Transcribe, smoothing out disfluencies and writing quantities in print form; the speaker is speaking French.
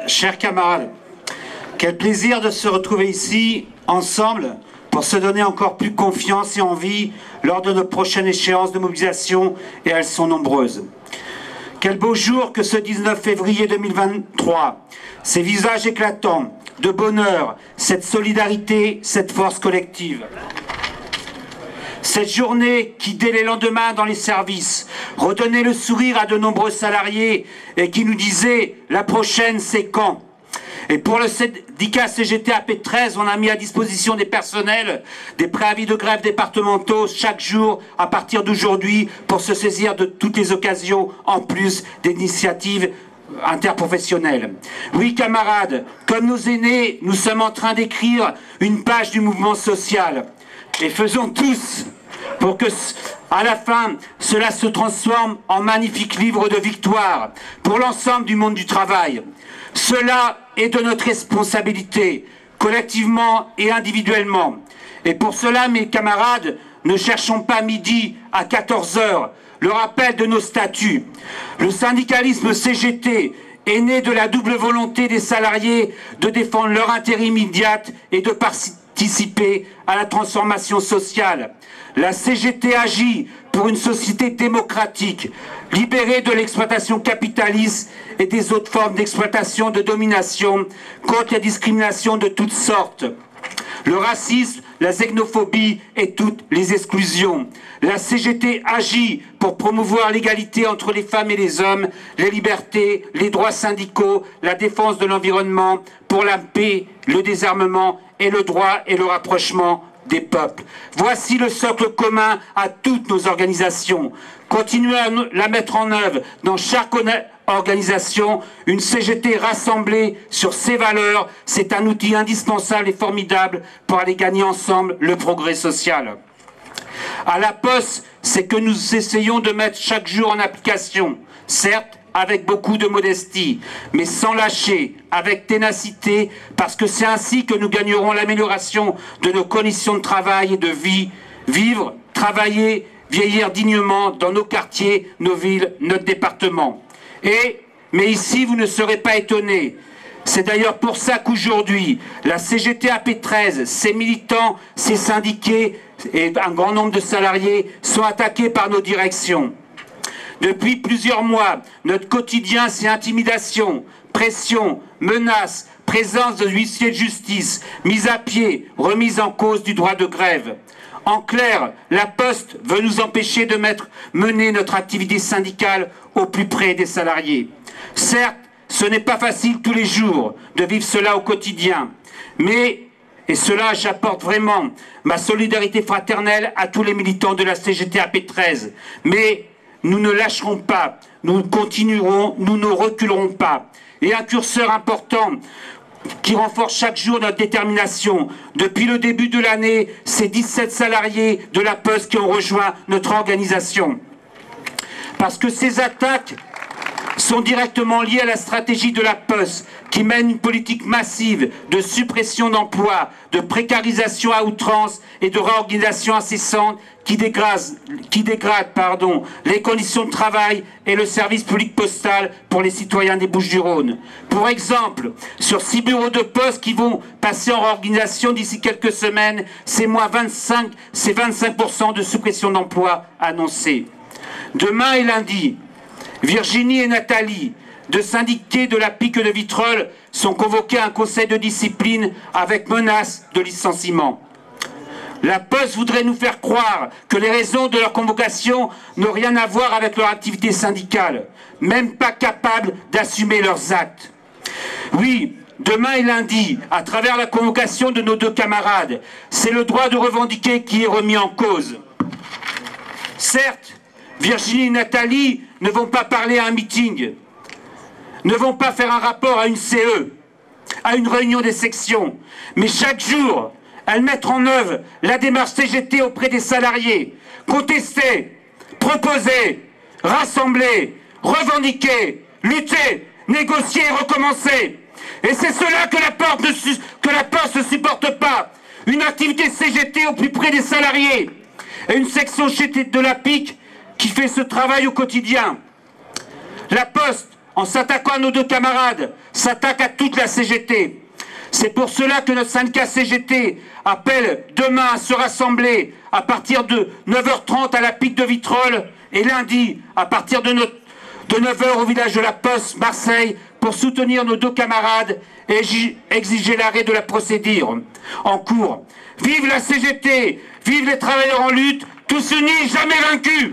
Chers camarades, quel plaisir de se retrouver ici, ensemble, pour se donner encore plus confiance et envie lors de nos prochaines échéances de mobilisation, et elles sont nombreuses. Quel beau jour que ce 19 février 2023, ces visages éclatants de bonheur, cette solidarité, cette force collective. Cette journée qui, dès les lendemains dans les services, redonnait le sourire à de nombreux salariés et qui nous disait « la prochaine, c'est quand ?» Et pour le syndicat CGT AP13, on a mis à disposition des personnels des préavis de grève départementaux chaque jour à partir d'aujourd'hui pour se saisir de toutes les occasions en plus d'initiatives interprofessionnelles. Oui, camarades, comme nos aînés, nous sommes en train d'écrire une page du mouvement social. Et faisons tous pour que, à la fin, cela se transforme en magnifique livre de victoire pour l'ensemble du monde du travail. Cela est de notre responsabilité, collectivement et individuellement. Et pour cela, mes camarades, ne cherchons pas midi à 14 h le rappel de nos statuts. Le syndicalisme CGT est né de la double volonté des salariés de défendre leur intérêt immédiat et de participer à la transformation sociale. La CGT agit pour une société démocratique, libérée de l'exploitation capitaliste et des autres formes d'exploitation, de domination, contre la discrimination de toutes sortes. Le racisme, la xénophobie et toutes les exclusions. La CGT agit pour promouvoir l'égalité entre les femmes et les hommes, les libertés, les droits syndicaux, la défense de l'environnement, pour la paix, le désarmement et le droit et le rapprochement des peuples. Voici le socle commun à toutes nos organisations. Continuez à la mettre en œuvre dans chaque organisation. Une CGT rassemblée sur ses valeurs, c'est un outil indispensable et formidable pour aller gagner ensemble le progrès social. À la Poste, c'est que nous essayons de mettre chaque jour en application, certes avec beaucoup de modestie, mais sans lâcher, avec ténacité, parce que c'est ainsi que nous gagnerons l'amélioration de nos conditions de travail et de vie, vivre, travailler, vieillir dignement dans nos quartiers, nos villes, notre département. Mais ici, vous ne serez pas étonnés. C'est d'ailleurs pour ça qu'aujourd'hui, la CGT AP13, ses militants, ses syndiqués et un grand nombre de salariés sont attaqués par nos directions. Depuis plusieurs mois, notre quotidien, c'est intimidation, pression, menaces, présence de huissiers de justice, mise à pied, remise en cause du droit de grève. En clair, la Poste veut nous empêcher de mener notre activité syndicale au plus près des salariés. Certes, ce n'est pas facile tous les jours de vivre cela au quotidien, mais, et cela j'apporte vraiment ma solidarité fraternelle à tous les militants de la CGT AP13, mais nous ne lâcherons pas, nous continuerons, nous ne reculerons pas. Et un curseur important qui renforce chaque jour notre détermination. Depuis le début de l'année, c'est 17 salariés de la Poste qui ont rejoint notre organisation. Parce que ces attaques sont directement liées à la stratégie de la Poste, qui mène une politique massive de suppression d'emplois, de précarisation à outrance et de réorganisation incessante qui dégrade les conditions de travail et le service public postal pour les citoyens des Bouches-du-Rhône. Pour exemple, sur 6 bureaux de poste qui vont passer en réorganisation d'ici quelques semaines, c'est 25% de suppression d'emplois annoncés. Demain et lundi, Virginie et Nathalie, deux syndiqués de la Pique de Vitrolles, sont convoqués à un conseil de discipline avec menace de licenciement. La Poste voudrait nous faire croire que les raisons de leur convocation n'ont rien à voir avec leur activité syndicale, même pas capables d'assumer leurs actes. Oui, demain et lundi, à travers la convocation de nos deux camarades, c'est le droit de revendiquer qui est remis en cause. Certes, Virginie et Nathalie ne vont pas parler à un meeting, ne vont pas faire un rapport à une CE, à une réunion des sections, mais chaque jour, elles mettent en œuvre la démarche CGT auprès des salariés, contester, proposer, rassembler, revendiquer, lutter, négocier et recommencer. Et c'est cela que la Poste ne supporte pas. Une activité CGT au plus près des salariés et une section de la PIC qui fait ce travail au quotidien. La Poste, en s'attaquant à nos deux camarades, s'attaque à toute la CGT. C'est pour cela que notre syndicat CGT appelle demain à se rassembler à partir de 9h30 à la Pique de Vitrolles et lundi à partir de 9h au village de la Poste, Marseille, pour soutenir nos deux camarades et exiger l'arrêt de la procédure en cours. Vive la CGT, vive les travailleurs en lutte, tous unis, jamais vaincus!